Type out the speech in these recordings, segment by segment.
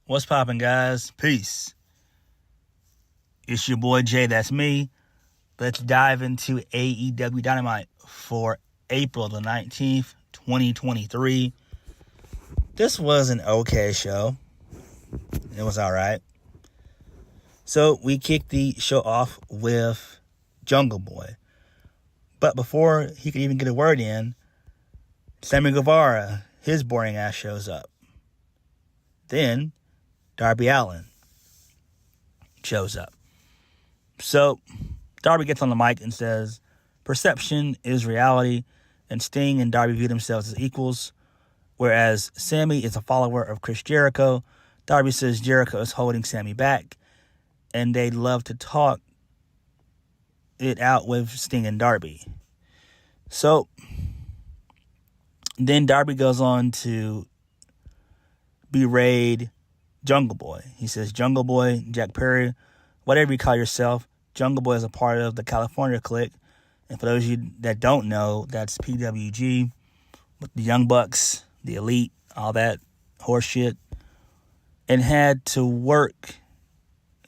What's poppin', guys? Peace. It's your boy JayThat'sMe. Let's dive into AEW Dynamite for April the 19th, 2023. This was an okay show. It was alright. So we kicked the show off with Jungle Boy. But before he could even get a word in, Sammy Guevara, his boring ass, shows up. Then Darby Allin shows up. So Darby gets on the mic and says, perception is reality, and Sting and Darby view themselves as equals. Whereas Sammy is a follower of Chris Jericho, Darby says Jericho is holding Sammy back, and they'd love to talk it out with Sting and Darby. So then Darby goes on to berate Jungle Boy. He says, Jungle Boy, Jack Perry, whatever you call yourself, Jungle Boy is a part of the California clique. And for those of you that don't know, that's PWG, with the Young Bucks, the Elite, all that horse shit, and had to work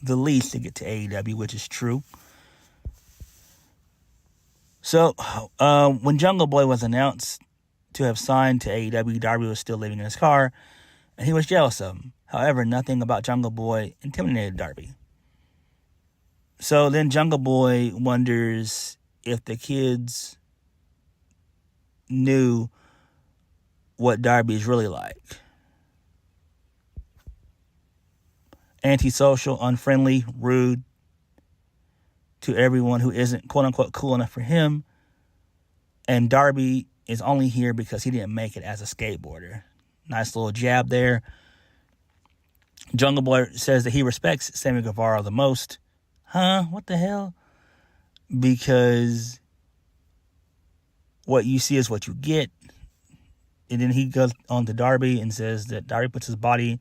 the least to get to AEW, which is true. So, when Jungle Boy was announced to have signed to AEW, Darby was still living in his car, and he was jealous of him. However, nothing about Jungle Boy intimidated Darby. So then Jungle Boy wonders if the kids knew what Darby is really like. Antisocial, unfriendly, rude to everyone who isn't quote-unquote cool enough for him. And Darby is only here because he didn't make it as a skateboarder. Nice little jab there. Jungle Boy says that he respects Sammy Guevara the most. Huh? What the hell? Because what you see is what you get. And then he goes on to Darby and says that Darby puts his body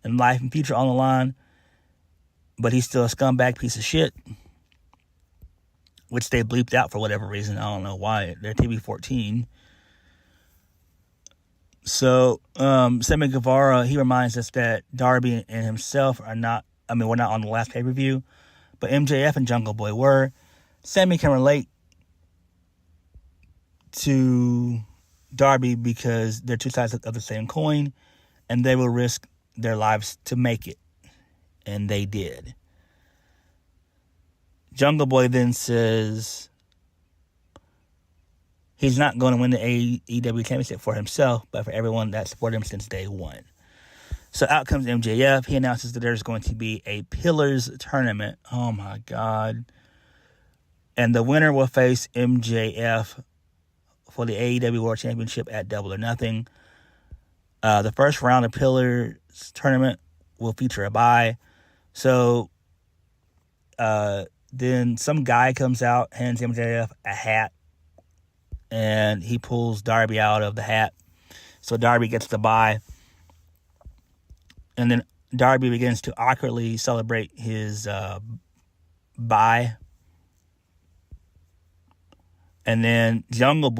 and life and future on the line, but he's still a scumbag piece of shit, which they bleeped out for whatever reason. I don't know why. They're TV-14. So, Sammy Guevara, he reminds us that Darby and himself are not, we're not on the last pay-per-view, but MJF and Jungle Boy were. Sammy can relate to Darby because they're two sides of the same coin, and they will risk their lives to make it. And they did. Jungle Boy then says he's not going to win the AEW Championship for himself, but for everyone that supported him since day one. So out comes MJF. He announces that there's going to be a Pillars tournament. Oh my God. And the winner will face MJF for the AEW World Championship at Double or Nothing. The first round of Pillars tournament will feature a bye. So then some guy comes out, hands MJF a hat, and he pulls Darby out of the hat. So Darby gets the bye. And then Darby begins to awkwardly celebrate his bye. And then MJF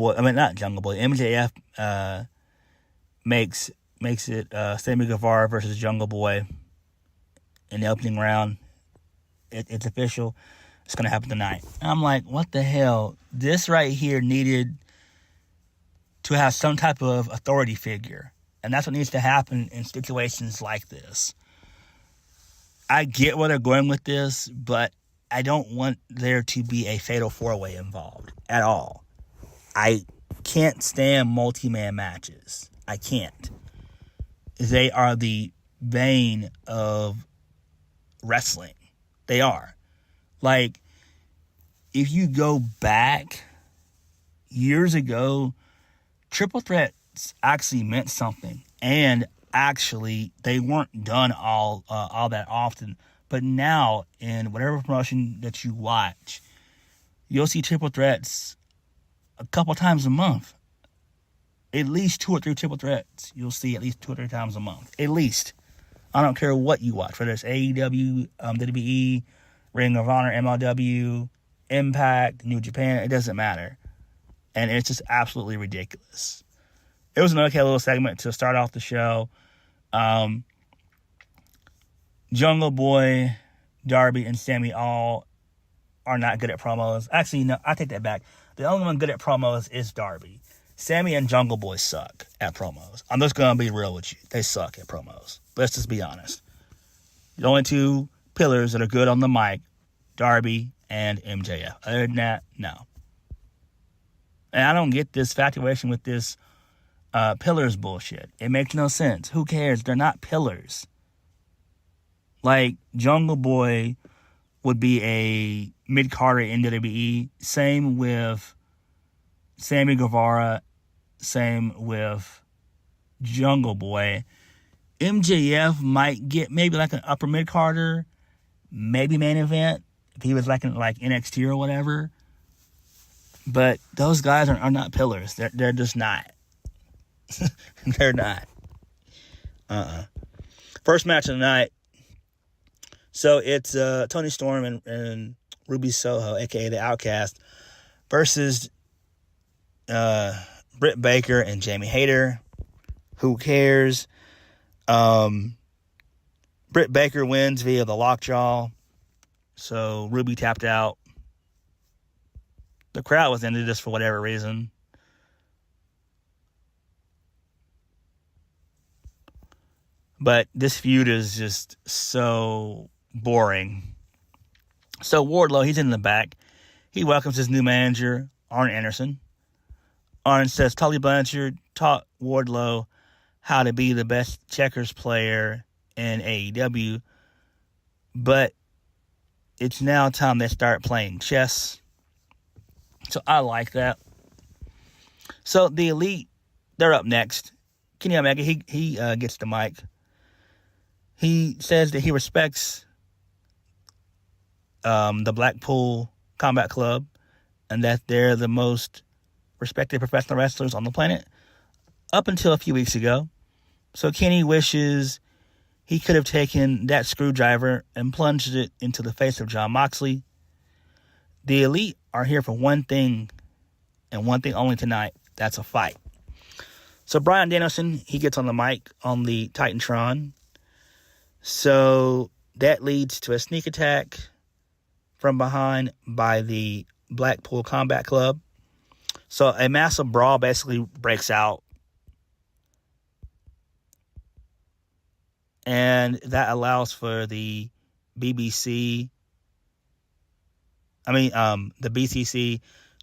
makes it Sammy Guevara versus Jungle Boy in the opening round. It's official. It's going to happen tonight. And I'm like, what the hell? This right here needed to have some type of authority figure. And that's what needs to happen in situations like this. I get where they're going with this, but I don't want there to be a fatal four-way involved at all. I can't stand multi-man matches. I can't. They are the bane of wrestling. They are. Like, if you go back years ago, triple threats actually meant something. And actually, they weren't done all that often. But now, in whatever promotion that you watch, you'll see triple threats a couple times a month. At least 2 or 3 triple threats. You'll see at least 2 or 3 times a month. At least. I don't care what you watch. Whether it's AEW, WWE, Ring of Honor, MLW, Impact, New Japan, it doesn't matter. And it's just absolutely ridiculous. It was an okay little segment to start off the show. Jungle Boy, Darby, and Sammy all are not good at promos. Actually, no, I take that back. The only one good at promos is Darby. Sammy and Jungle Boy suck at promos. I'm just going to be real with you. They suck at promos. Let's just be honest. The only two pillars that are good on the mic, Darby and MJF. Other than that, no. And I don't get this infatuation with this pillars bullshit. It makes no sense. Who cares? They're not pillars. Like, Jungle Boy would be a mid-carder in WWE. Same with Sammy Guevara. Same with Jungle Boy. MJF might get maybe like an upper mid-carder, maybe main event, if he was like in like NXT or whatever. But those guys are not pillars. They're just not. They're not. First match of the night. So it's Tony Storm and Ruby Soho, a.k.a. The Outcast, versus Britt Baker and Jamie Hayter. Who cares? Britt Baker wins via the lockjaw. So Ruby tapped out. The crowd was into this for whatever reason. But this feud is just so boring. So Wardlow, he's in the back. He welcomes his new manager, Arn Anderson. Arn says Tully Blanchard taught Wardlow how to be the best checkers player in AEW. But it's now time they start playing chess. So I like that. So the Elite, they're up next. Kenny Omega, he gets the mic. He says that he respects the Blackpool Combat Club and that they're the most respected professional wrestlers on the planet up until a few weeks ago. So Kenny wishes he could have taken that screwdriver and plunged it into the face of Jon Moxley. The Elite are here for one thing and one thing only tonight. That's a fight. So Bryan Danielson, he gets on the mic on the Titantron. So that leads to a sneak attack from behind by the Blackpool Combat Club. So a massive brawl basically breaks out. And that allows for the the BCC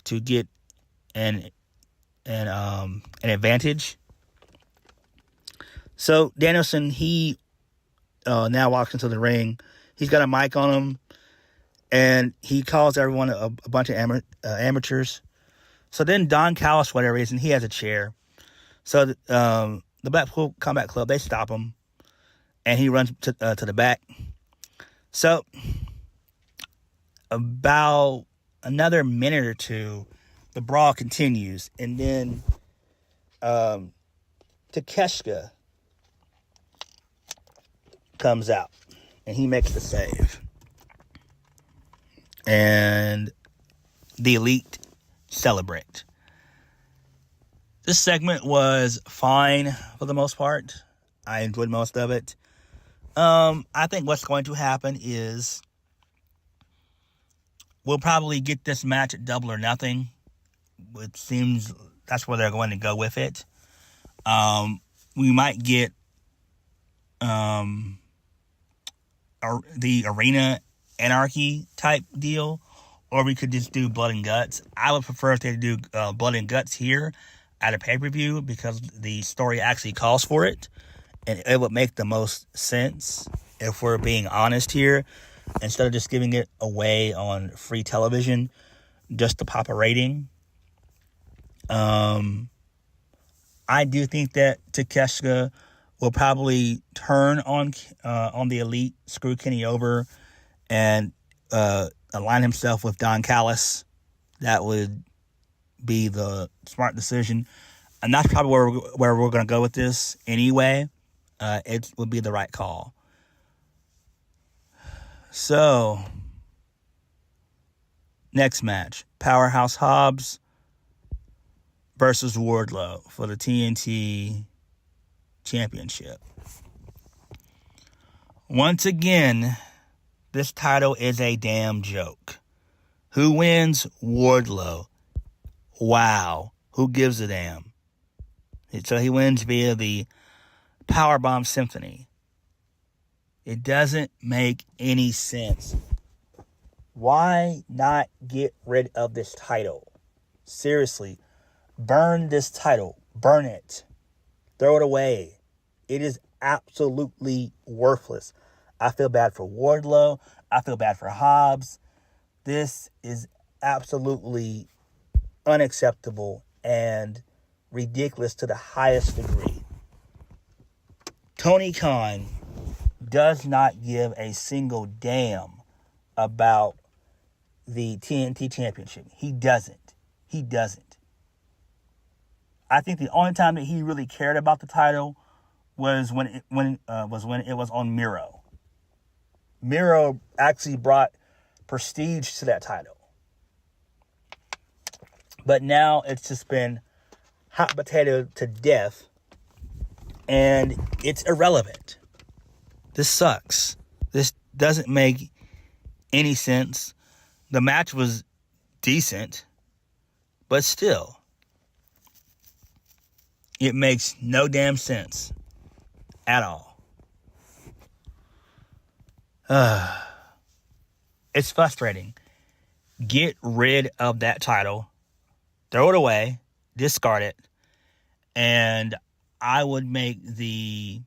to get an advantage. So Danielson, he now walks into the ring. He's got a mic on him, and he calls everyone a bunch of amateurs. So then Don Callis, for whatever reason, he has a chair. So the Blackpool Combat Club, they stop him, and he runs to the back. So about another minute or two, the brawl continues, and then Takeshita comes out, and he makes the save. And the Elite celebrate. This segment was fine for the most part. I enjoyed most of it. I think what's going to happen is we'll probably get this match at Double or Nothing. It seems that's where they're going to go with it. We might get the Arena Anarchy type deal, or we could just do Blood and Guts. I would prefer if they do Blood and Guts here at a pay-per-view because the story actually calls for it, and it would make the most sense if we're being honest here, instead of just giving it away on free television just to pop a rating. I do think that Takeshita will probably turn on the Elite, screw Kenny over, and align himself with Don Callis. That would be the smart decision, and that's probably where we're going to go with this anyway. It would be the right call. So Next match, Powerhouse Hobbs versus Wardlow for the TNT Championship. Once again, this title is a damn joke. Who wins? Wardlow. Wow. Who gives a damn? So he wins via the Powerbomb Symphony. It doesn't make any sense. Why not get rid of this title? Seriously. Burn this title. Burn it. Throw it away. It is absolutely worthless. I feel bad for Wardlow. I feel bad for Hobbs. This is absolutely unacceptable and ridiculous to the highest degree. Tony Khan does not give a single damn about the TNT Championship. He doesn't. He doesn't. I think the only time that he really cared about the title was when it was on Miro. Miro actually brought prestige to that title. But now it's just been hot potato to death, and it's irrelevant. This sucks. This doesn't make any sense. The match was decent, but still, it makes no damn sense at all. It's frustrating. Get rid of that title. Throw it away. Discard it. And I would make the...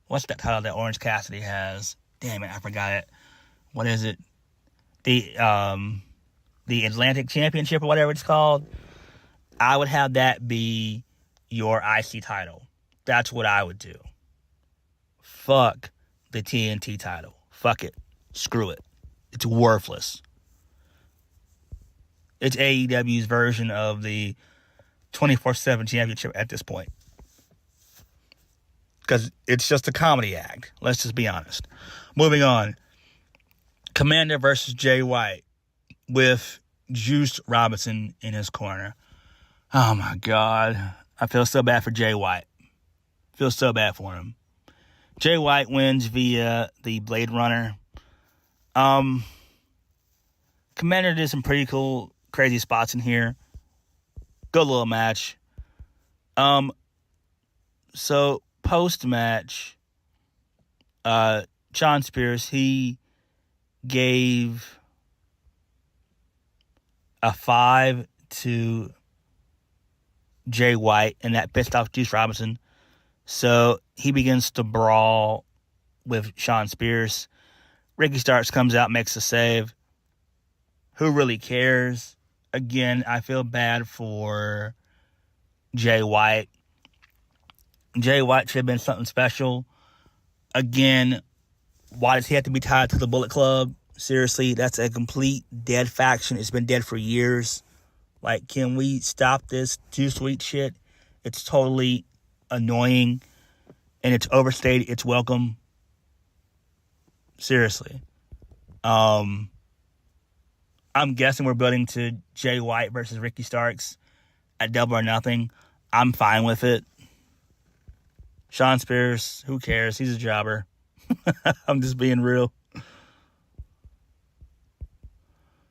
what's that title that Orange Cassidy has? Damn it, I forgot it. What is it? The Atlantic Championship or whatever it's called. I would have that be your IC title. That's what I would do. Fuck the TNT title. Fuck it. Screw it. It's worthless. It's AEW's version of the 24/7 championship at this point. Because it's just a comedy act. Let's just be honest. Moving on. Commander versus Jay White with Juice Robinson in his corner. Oh my God. I feel so bad for Jay White. Feel so bad for him. Jay White wins via the Blade Runner. Commander did some pretty cool, crazy spots in here. Good little match. So post-match, Sean Spears, he gave a 5 to Jay White, and that pissed off Juice Robinson. So he begins to brawl with Sean Spears. Ricky Starks comes out, makes a save. Who really cares? Again, I feel bad for Jay White. Jay White should have been something special. Again, why does he have to be tied to the Bullet Club? Seriously, that's a complete dead faction. It's been dead for years. Like, can we stop this too sweet shit? It's totally annoying, and it's overstayed its welcome. Seriously. I'm guessing we're building to Jay White versus Ricky Starks at Double or Nothing. I'm fine with it. Sean Spears, who cares? He's a jobber. I'm just being real.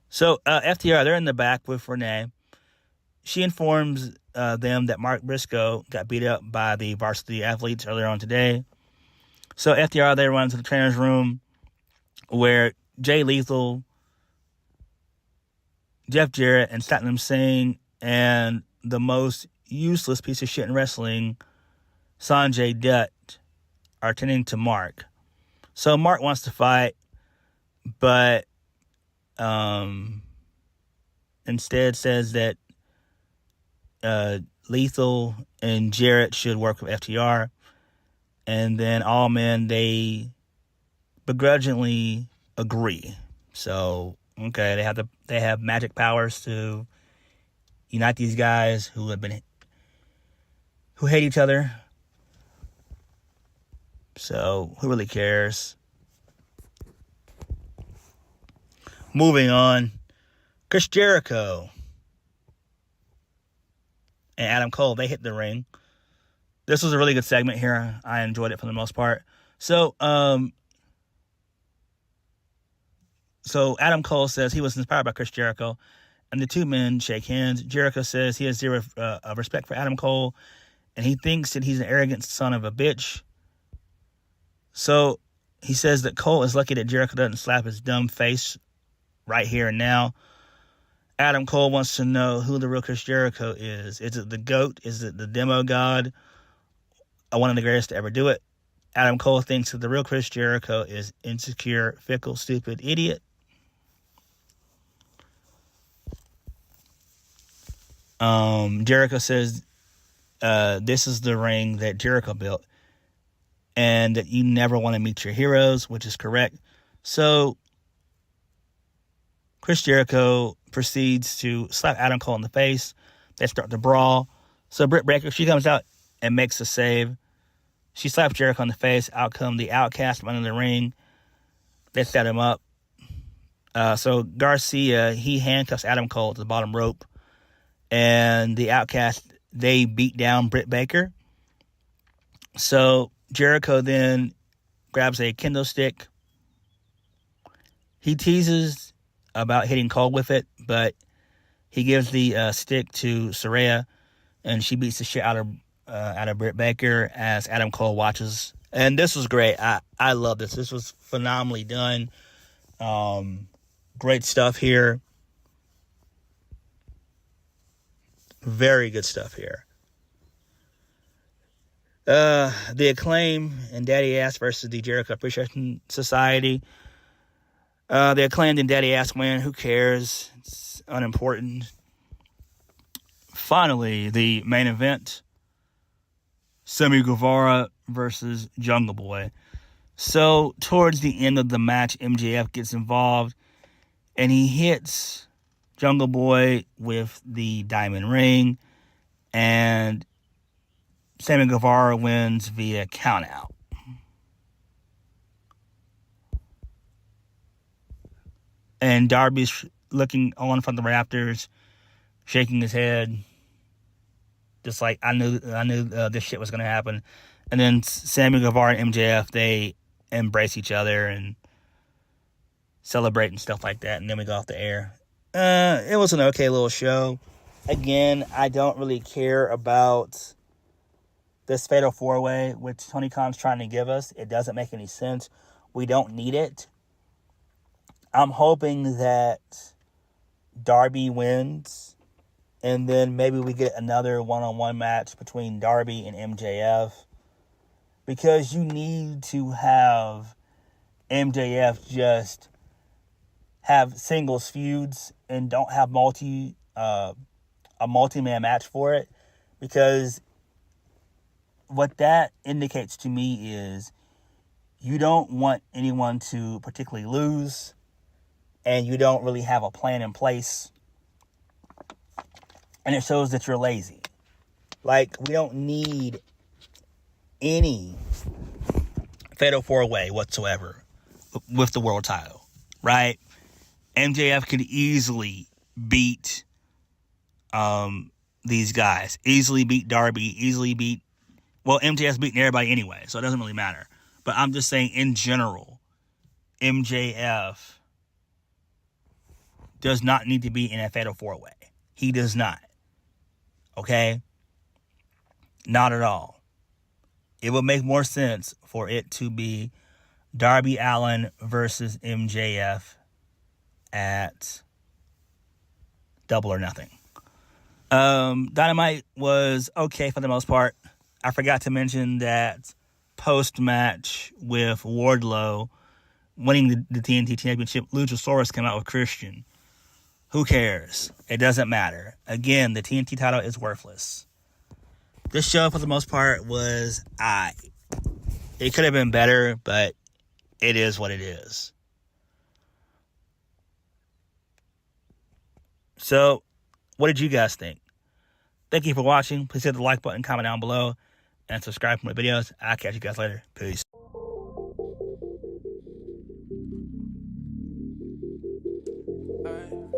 So, FTR, they're in the back with Renee. She informs them that Mark Briscoe got beat up by the varsity athletes earlier on today. So, FTR, they run to the trainer's room where Jay Lethal, Jeff Jarrett, and Satnam Singh, and the most useless piece of shit in wrestling, Sanjay Dutt, are tending to Mark. So Mark wants to fight, but instead says that Lethal and Jarrett should work with FTR. And then all men, they begrudgingly agree. So, okay, they have magic powers to unite these guys who hate each other. So, who really cares? Moving on, Chris Jericho and Adam Cole, they hit the ring. This was a really good segment here. I enjoyed it for the most part. So Adam Cole says he was inspired by Chris Jericho, and the two men shake hands. Jericho says he has zero respect for Adam Cole, and he thinks that he's an arrogant son of a bitch. So he says that Cole is lucky that Jericho doesn't slap his dumb face right here and now. Adam Cole wants to know who the real Chris Jericho is. Is it the GOAT? Is it the demo god? One of the greatest to ever do it. Adam Cole thinks that the real Chris Jericho is insecure, fickle, stupid idiot. Jericho says this is the ring that Jericho built, and that you never want to meet your heroes, which is correct. So Chris Jericho proceeds to slap Adam Cole in the face. They start to brawl. So Britt Baker, she comes out and makes a save. She slaps Jericho in the face. Out come the Outcasts from under the ring. They set him up. So Garcia, he handcuffs Adam Cole to the bottom rope. And the Outcasts, they beat down Britt Baker. So Jericho then grabs a kendo stick. He teases about hitting Cole with it, but he gives the stick to Saraya, and she beats the shit out of Britt Baker as Adam Cole watches. And this was great. I love this. This was phenomenally done. Great stuff here. Very good stuff here. The Acclaim and Daddy Ass versus the Jericho Appreciation Society. The Acclaimed and Daddy Ass win. Who cares? It's unimportant. Finally, the main event. Sammy Guevara versus Jungle Boy. So, towards the end of the match, MJF gets involved, and he hits Jungle Boy with the diamond ring, and Sammy Guevara wins via countout. And Darby's looking on from the Raptors, shaking his head, just like I knew this shit was gonna happen. And then Sammy Guevara and MJF, they embrace each other and celebrate and stuff like that. And then we go off the air. It was an okay little show. Again, I don't really care about this Fatal 4-Way, which Tony Khan's trying to give us. It doesn't make any sense. We don't need it. I'm hoping that Darby wins, and then maybe we get another one-on-one match between Darby and MJF, because you need to have MJF just have singles feuds and don't have a multi-man match for it, because what that indicates to me is you don't want anyone to particularly lose, and you don't really have a plan in place, and it shows that you're lazy. Like, we don't need any Fatal 4-Way whatsoever with the world title, right? MJF could easily beat these guys, easily beat Darby, MJF's beating everybody anyway, so it doesn't really matter. But I'm just saying, in general, MJF does not need to be in a Fatal 4-Way. He does not. Okay? Not at all. It would make more sense for it to be Darby Allin versus MJF at Double or Nothing. Dynamite was okay for the most part. I forgot to mention that post-match with Wardlow winning the TNT Championship, Luchasaurus came out with Christian. Who cares? It doesn't matter. Again, the TNT title is worthless. This show, for the most part, was aight. It could have been better, but it is what it is. So, what did you guys think? Thank you for watching. Please hit the like button, comment down below, and subscribe for my videos. I'll catch you guys later. Peace. Alright.